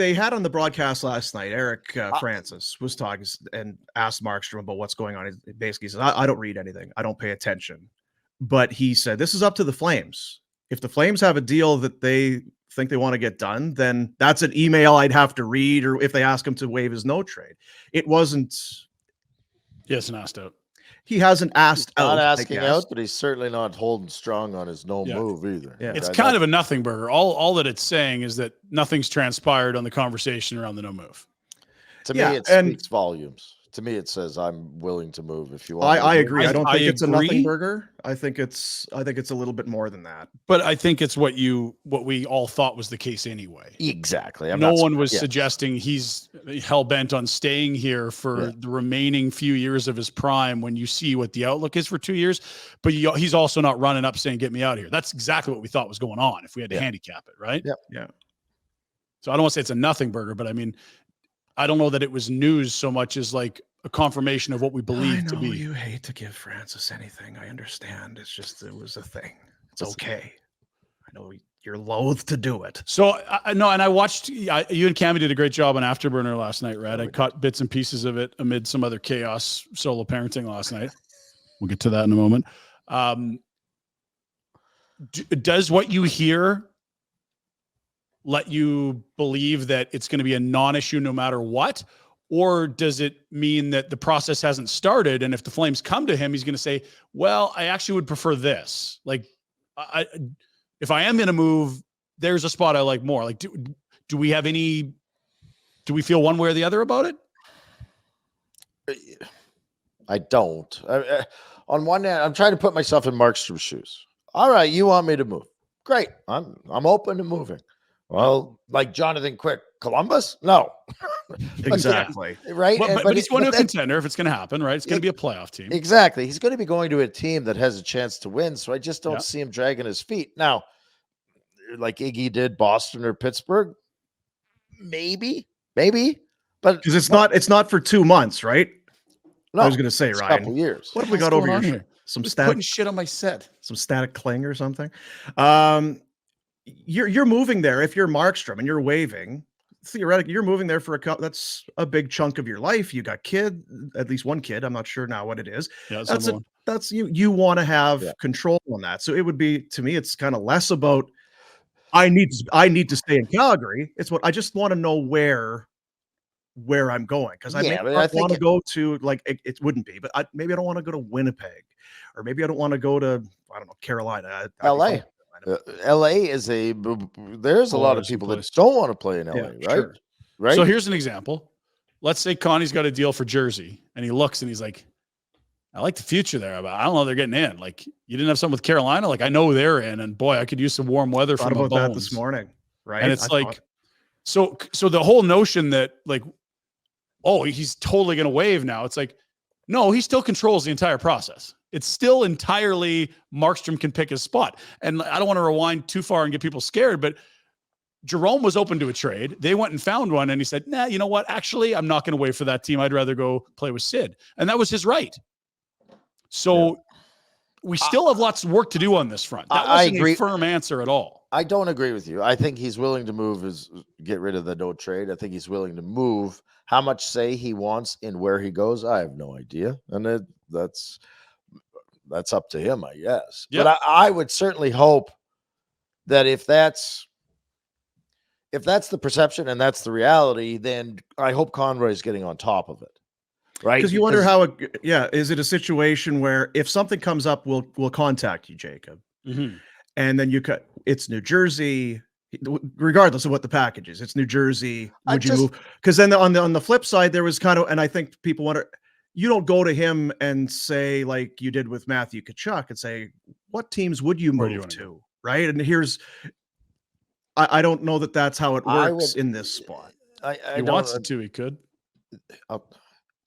they had on the broadcast last night, Eric Francis was talking and asked Markstrom about what's going on. He basically says, I don't read anything. I don't pay attention. But he said, this is up to the Flames. If the Flames have a deal that they think they want to get done, then that's an email I'd have to read, or if they ask him to waive his no trade. It wasn't. He hasn't asked out. He hasn't asked out. Not asking out, but he's certainly not holding strong on his no move either. Yeah. It's kind of a nothing burger. All that it's saying is that nothing's transpired on the conversation around the no move. To me, it speaks volumes. To me, it says I'm willing to move if you want. I agree. I don't think it's a nothing burger. I think it's a little bit more than that. But I think it's what we all thought was the case anyway. Exactly. No one was suggesting he's hell bent on staying here for the remaining few years of his prime when you see what the outlook is for 2 years. But he's also not running up saying, get me out of here. That's exactly what we thought was going on if we had to handicap it, right? Yep. Yeah. So I don't want to say it's a nothing burger, but I mean, I don't know that it was news so much as like a confirmation of what we believe to be. You hate to give Francis anything. I understand. It's just, it was a thing. It's okay. I know you're loath to do it. So no, and I watched you and Cammy did a great job on Afterburner last night, Rhett. I caught bits and pieces of it amid some other chaos solo parenting last night. We'll get to that in a moment. Does what you hear let you believe that it's going to be a non-issue no matter what? Or does it mean that the process hasn't started? And if the Flames come to him, he's going to say, well, I actually would prefer this. Like, if I am going to move, there's a spot I like more. Like, do we feel one way or the other about it? I don't. On one hand, I'm trying to put myself in Markstrom's shoes. All right, you want me to move. Great. I'm open to moving. Well, like Jonathan Quick, Columbus? No. Exactly. Right? But he's going to a contender if it's going to happen, right? It's going to be a playoff team. Exactly. He's going to be going to a team that has a chance to win, so I just don't see him dragging his feet. Now, like Iggy did Boston or Pittsburgh, maybe. But because it's not for 2 months, right? No, I was going to say, Ryan. A couple years. What have we got over here? Some static shit on my set. Some static cling or something. You're moving there if you're Markstrom and you're waving. Theoretically, you're moving there for that's a big chunk of your life. You got at least one kid. I'm not sure now what it is. Yeah, that's you want to have control on that. So it would be, to me, it's kind of less about I need to stay in Calgary. It's what I just want to know where I'm going, because I want to go to, like, it wouldn't be, but maybe I don't want to go to Winnipeg, or maybe I don't want to go to, I don't know, Carolina. LA. LA is there's a lot of people that don't want to play in LA, right? Sure. Right. So here's an example. Let's say Connie's got a deal for Jersey, and he looks and he's like, I like the future there, but I don't know they're getting in. Like, you didn't have something with Carolina. Like, I know they're in, and boy, I could use some warm weather from about that this morning, right? And it's so the whole notion that, like, oh, he's totally going to waive now. It's like, no, he still controls the entire process. It's still entirely Markstrom can pick his spot. And I don't want to rewind too far and get people scared, but Jerome was open to a trade. They went and found one, and he said, nah, you know what? Actually, I'm not going to wait for that team. I'd rather go play with Sid. And that was his right. So we still have lots of work to do on this front. That wasn't a firm answer at all. I don't agree with you. I think he's willing to move, get rid of the no trade. I think he's willing to move. How much say he wants in where he goes, I have no idea. And that's up to him, I guess. Yep. But I would certainly hope that if that's the perception and that's the reality, then I hope Conroy's getting on top of it. Right? Because you wonder how is it a situation where if something comes up, we'll contact you, Jacob. Mm-hmm. And then it's New Jersey, regardless of what the package is, it's New Jersey. Would you move? Because then on the flip side, there was kind of, and I think people wonder, you don't go to him and say, like you did with Matthew Tkachuk, and say, what teams would you move to? Right. And I don't know that that's how it works in this spot. He wants it to, he could.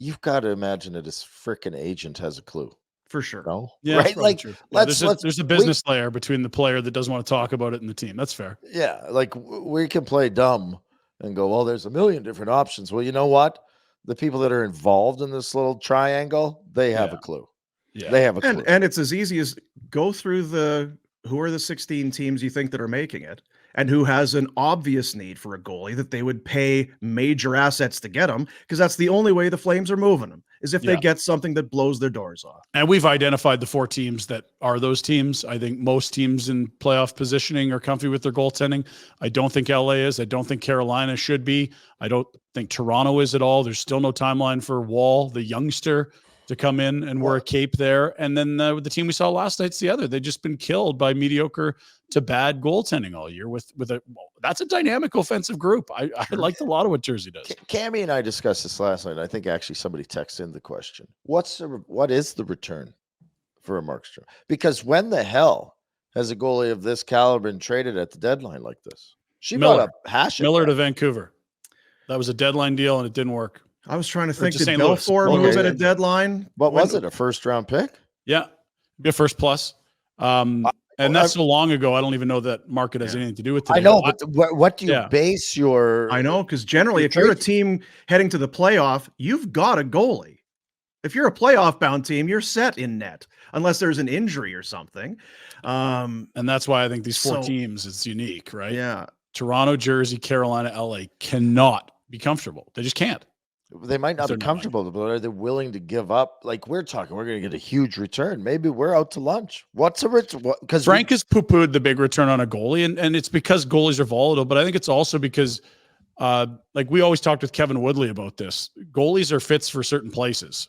You've got to imagine that his freaking agent has a clue. For sure. No? Yeah, right? Like, true. There's a business layer between the player that doesn't want to talk about it and the team. That's fair. Yeah. Like, we can play dumb and go, well, there's a million different options. Well, you know what? The people that are involved in this little triangle, they have a clue. Yeah. They have a clue. And it's as easy as go through who are the 16 teams you think that are making it, and who has an obvious need for a goalie that they would pay major assets to get him, because that's the only way the Flames are moving him, is if they get something that blows their doors off. And we've identified the 4 teams that are those teams. I think most teams in playoff positioning are comfy with their goaltending. I don't think LA is. I don't think Carolina should be. I don't think Toronto is at all. There's still no timeline for Wall, the youngster, to come in and wear a cape there. And then the team we saw last night's the other. They've just been killed by mediocre to bad goaltending all year that's a dynamic offensive group. I liked a lot of what Jersey does. Cammy and I discussed this last night. I think actually somebody texted in the question. What is the return for a Markstrom? Because when the hell has a goalie of this caliber been traded at the deadline like this? Brought up Miller to Vancouver. That was a deadline deal and it didn't work. I was trying to think, did St. Louis. Belfour move at a deadline? What was it, a first-round pick? Yeah, be a first plus. And that's so long ago, I don't even know that market has anything to do with it. I know, but what do you base your... I know, because generally, if you're a team heading to the playoff, you've got a goalie. If you're a playoff-bound team, you're set in net, unless there's an injury or something. And that's why I think these 4 teams, it's unique, right? Yeah. Toronto, Jersey, Carolina, LA cannot be comfortable. They just can't. They might not be comfortable, but are they willing to give up? Like we're talking, we're going to get a huge return. Maybe we're out to lunch. What's a return? Because Frank has poo-pooed the big return on a goalie, and it's because goalies are volatile. But I think it's also because, like we always talked with Kevin Woodley about this. Goalies are fits for certain places.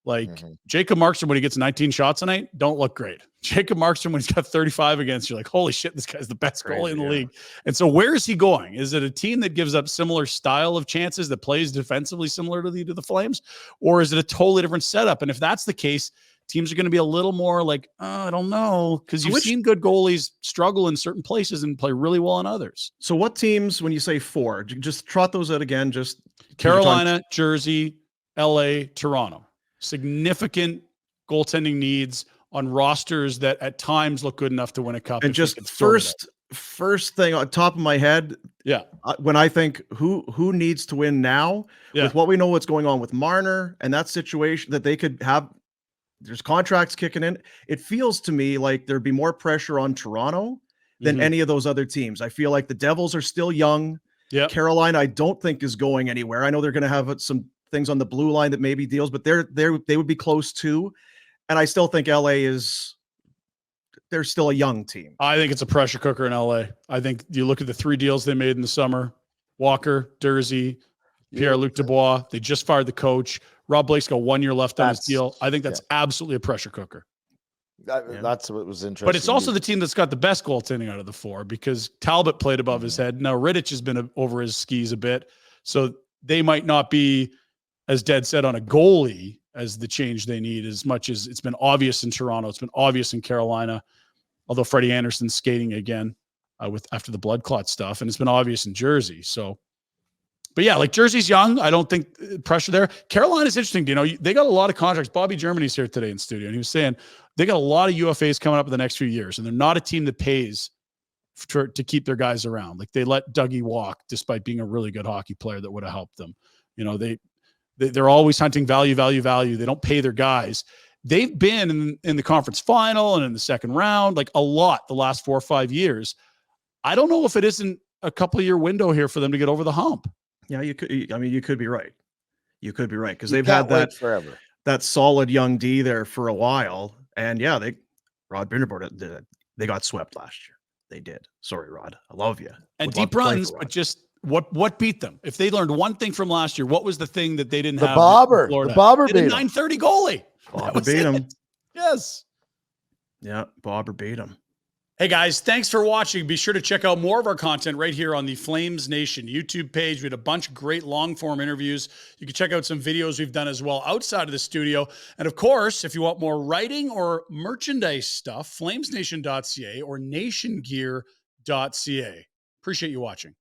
Like Jacob Markström, when he gets 19 shots a night, don't look great. Jacob Markström, when he's got 35 against, you're like, holy shit, this guy's the best goalie in the league. And so where is he going? Is it a team that gives up similar style of chances, that plays defensively similar to the Flames? Or is it a totally different setup? And if that's the case, teams are going to be a little more like, I don't know, because you've seen good goalies struggle in certain places and play really well in others. So what teams, when you say 4, just trot those out again, just Carolina, Jersey, LA, Toronto. Significant goaltending needs on rosters that at times look good enough to win a cup. And just first thing on top of my head, when I think who needs to win now, with what we know what's going on with Marner and that situation, that they could have, there's contracts kicking in. It feels to me like there'd be more pressure on Toronto than any of those other teams. I feel like the Devils are still young. Carolina, I don't think is going anywhere. I know they're going to have some things on the blue line that maybe deals, but they would be close to. And I still think LA they're still a young team. I think it's a pressure cooker in LA. I think you look at the 3 deals they made in the summer: Walker, Dursey, Pierre-Luc Dubois. They just fired the coach. Rob Blake's got 1 year left on his deal. I think that's absolutely a pressure cooker. That's what was interesting. But it's also the team that's got the best goaltending out of the 4, because Talbot played above his head. Now Rittich has been over his skis a bit. So they might not be as dead set on a goalie as the change they need, as much as it's been obvious in Toronto. It's been obvious in Carolina, although Freddie Anderson's skating again after the blood clot stuff, and it's been obvious in Jersey. So, but yeah, like Jersey's young. I don't think pressure there. Carolina's interesting. You know, they got a lot of contracts. Bobby Germany's here today in studio, and he was saying they got a lot of UFAs coming up in the next few years, and they're not a team that pays to keep their guys around. Like they let Dougie walk despite being a really good hockey player that would have helped them. You know, they're always hunting value. They don't pay their guys. They've been in the conference final and in the second round, like a lot the last 4 or 5 years. I don't know if it isn't a couple of year window here for them to get over the hump. Yeah, you could. I mean, you could be right. You could be right, because they've had that solid young D there for a while. And yeah, Rod Binderborn, they got swept last year. They did. Sorry, Rod. I love you. And deep runs, but just what beat them? If they learned one thing from last year, what was the thing that they didn't have? The Bobber beat him. 930 goalie. Bobber beat him. Yes. Yeah, Bobber beat him. Hey guys, thanks for watching. Be sure to check out more of our content right here on the Flames Nation YouTube page. We had a bunch of great long form interviews. You can check out some videos we've done as well outside of the studio. And of course, if you want more writing or merchandise stuff, flamesnation.ca or nationgear.ca. Appreciate you watching.